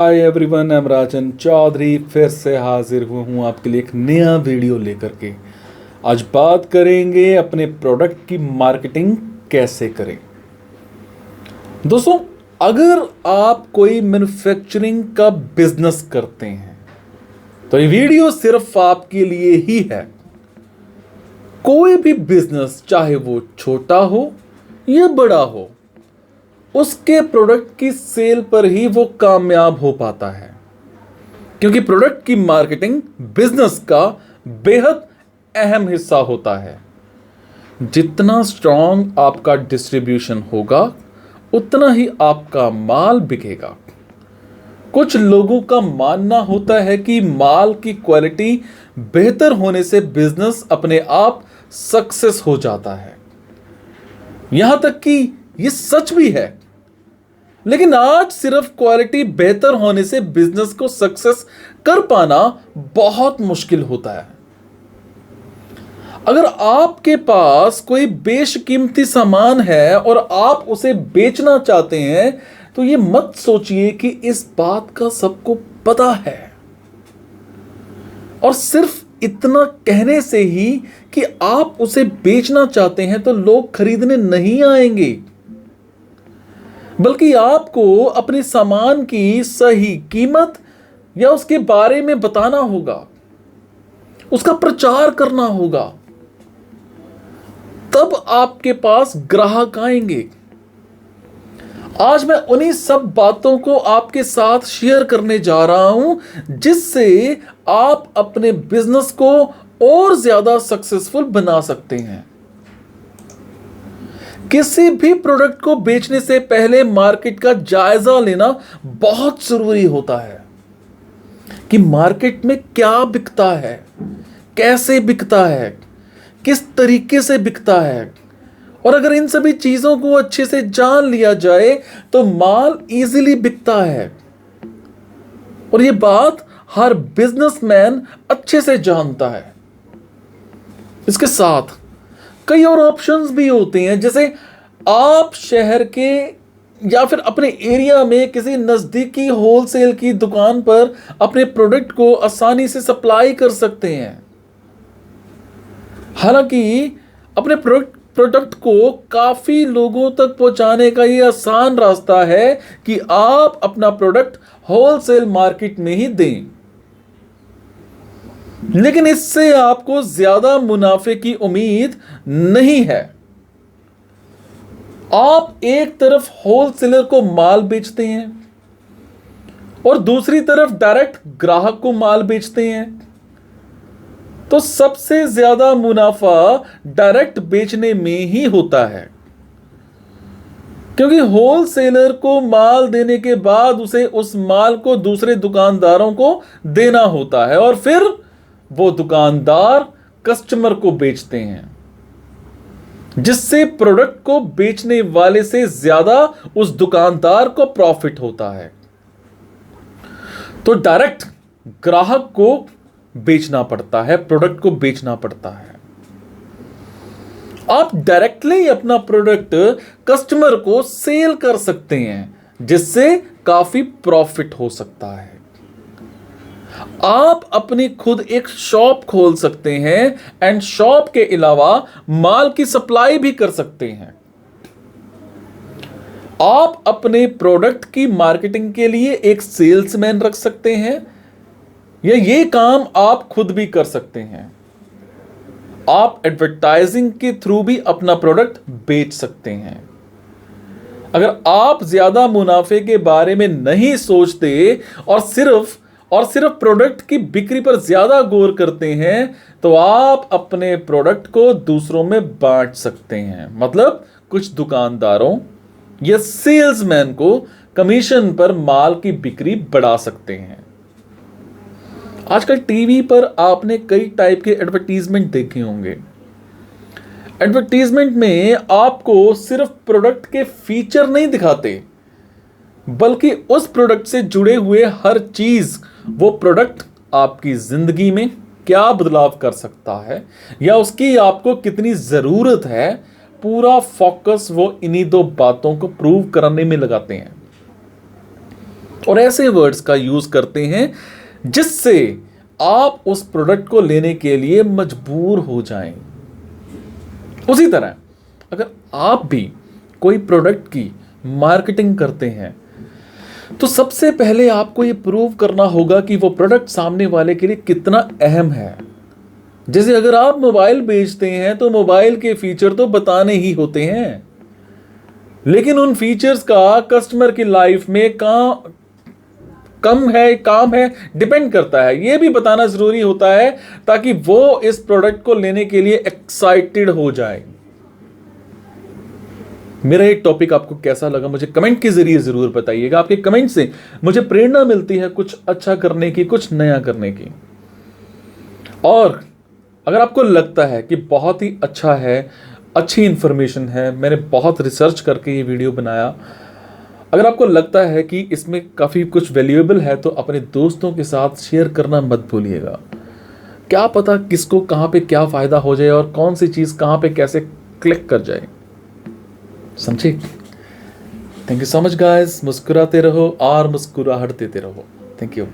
Hi everyone, I am राजन चौधरी। फिर से हाजिर हुआ हूँ आपके लिए एक नया वीडियो लेकर के। आज बात करेंगे अपने प्रोडक्ट की मार्केटिंग कैसे करें। दोस्तों, अगर आप कोई मैन्युफैक्चरिंग का बिजनेस करते हैं तो ये वीडियो सिर्फ आपके लिए ही है। कोई भी बिजनेस, चाहे वो छोटा हो या बड़ा हो, उसके प्रोडक्ट की सेल पर ही वो कामयाब हो पाता है, क्योंकि प्रोडक्ट की मार्केटिंग बिजनेस का बेहद अहम हिस्सा होता है। जितना स्ट्रांग आपका डिस्ट्रीब्यूशन होगा, उतना ही आपका माल बिकेगा। कुछ लोगों का मानना होता है कि माल की क्वालिटी बेहतर होने से बिजनेस अपने आप सक्सेस हो जाता है। यहां तक कि यह सच भी है, लेकिन आज सिर्फ क्वालिटी बेहतर होने से बिजनेस को सक्सेस कर पाना बहुत मुश्किल होता है। अगर आपके पास कोई बेशकीमती सामान है और आप उसे बेचना चाहते हैं, तो ये मत सोचिए कि इस बात का सबको पता है और सिर्फ इतना कहने से ही कि आप उसे बेचना चाहते हैं तो लोग खरीदने नहीं आएंगे, बल्कि आपको अपने सामान की सही कीमत या उसके बारे में बताना होगा, उसका प्रचार करना होगा। तब आपके पास ग्राहक आएंगे। आज मैं उन्हीं सब बातों को आपके साथ शेयर करने जा रहा हूं, जिससे आप अपने बिजनेस को और ज्यादा सक्सेसफुल बना सकते हैं। किसी भी प्रोडक्ट को बेचने से पहले मार्केट का जायजा लेना बहुत जरूरी होता है कि मार्केट में क्या बिकता है, कैसे बिकता है, किस तरीके से बिकता है। और अगर इन सभी चीजों को अच्छे से जान लिया जाए तो माल इजीली बिकता है। और यह बात हर बिजनेसमैन अच्छे से जानता है। इसके साथ कई और ऑप्शंस भी होते हैं, जैसे आप शहर के या फिर अपने एरिया में किसी नज़दीकी होलसेल की दुकान पर अपने प्रोडक्ट को आसानी से सप्लाई कर सकते हैं। हालांकि अपने प्रोडक्ट को काफ़ी लोगों तक पहुंचाने का ये आसान रास्ता है कि आप अपना प्रोडक्ट होलसेल मार्केट में ही दें, लेकिन इससे आपको ज़्यादा मुनाफे की उम्मीद नहीं है। आप एक तरफ होलसेलर को माल बेचते हैं और दूसरी तरफ डायरेक्ट ग्राहक को माल बेचते हैं, तो सबसे ज्यादा मुनाफा डायरेक्ट बेचने में ही होता है, क्योंकि होलसेलर को माल देने के बाद उसे उस माल को दूसरे दुकानदारों को देना होता है और फिर वो दुकानदार कस्टमर को बेचते हैं, जिससे प्रोडक्ट को बेचने वाले से ज्यादा उस दुकानदार को प्रॉफिट होता है। तो डायरेक्ट ग्राहक को बेचना पड़ता है, प्रोडक्ट को बेचना पड़ता है। आप डायरेक्टली अपना प्रोडक्ट कस्टमर को सेल कर सकते हैं, जिससे काफी प्रॉफिट हो सकता है। आप अपनी खुद एक शॉप खोल सकते हैं एंड शॉप के अलावा माल की सप्लाई भी कर सकते हैं। आप अपने प्रोडक्ट की मार्केटिंग के लिए एक सेल्समैन रख सकते हैं, या ये काम आप खुद भी कर सकते हैं। आप एडवर्टाइजिंग के थ्रू भी अपना प्रोडक्ट बेच सकते हैं। अगर आप ज्यादा मुनाफे के बारे में नहीं सोचते और सिर्फ प्रोडक्ट की बिक्री पर ज्यादा गौर करते हैं, तो आप अपने प्रोडक्ट को दूसरों में बांट सकते हैं। मतलब कुछ दुकानदारों या सेल्समैन को कमीशन पर माल की बिक्री बढ़ा सकते हैं। आजकल टीवी पर आपने कई टाइप के एडवर्टीजमेंट देखे होंगे। एडवर्टीजमेंट में आपको सिर्फ प्रोडक्ट के फीचर नहीं दिखाते, बल्कि उस प्रोडक्ट से जुड़े हुए हर चीज, वो प्रोडक्ट आपकी जिंदगी में क्या बदलाव कर सकता है या उसकी आपको कितनी जरूरत है, पूरा फोकस वो इन्हीं दो बातों को प्रूव करने में लगाते हैं। और ऐसे वर्ड्स का यूज करते हैं जिससे आप उस प्रोडक्ट को लेने के लिए मजबूर हो जाएं। उसी तरह अगर आप भी कोई प्रोडक्ट की मार्केटिंग करते हैं तो सबसे पहले आपको यह प्रूव करना होगा कि वो प्रोडक्ट सामने वाले के लिए कितना अहम है। जैसे अगर आप मोबाइल बेचते हैं तो मोबाइल के फीचर तो बताने ही होते हैं, लेकिन उन फीचर्स का कस्टमर की लाइफ में काम है डिपेंड करता है, यह भी बताना जरूरी होता है ताकि वो इस प्रोडक्ट को लेने के लिए एक्साइटेड हो जाए। मेरा एक टॉपिक आपको कैसा लगा मुझे कमेंट के जरिए जरूर बताइएगा। आपके कमेंट से मुझे प्रेरणा मिलती है कुछ अच्छा करने की, कुछ नया करने की। और अगर आपको लगता है कि बहुत ही अच्छा है, अच्छी इंफॉर्मेशन है, मैंने बहुत रिसर्च करके ये वीडियो बनाया, अगर आपको लगता है कि इसमें काफ़ी कुछ वैल्यूएबल है तो अपने दोस्तों के साथ शेयर करना मत भूलिएगा। क्या पता किसको कहाँ पे क्या फ़ायदा हो जाए और कौन सी चीज़ कहाँ पे कैसे क्लिक कर जाए, समझे। Thank you so much guys. मुस्कुराते रहो और मुस्कुराहट देते रहो। Thank you.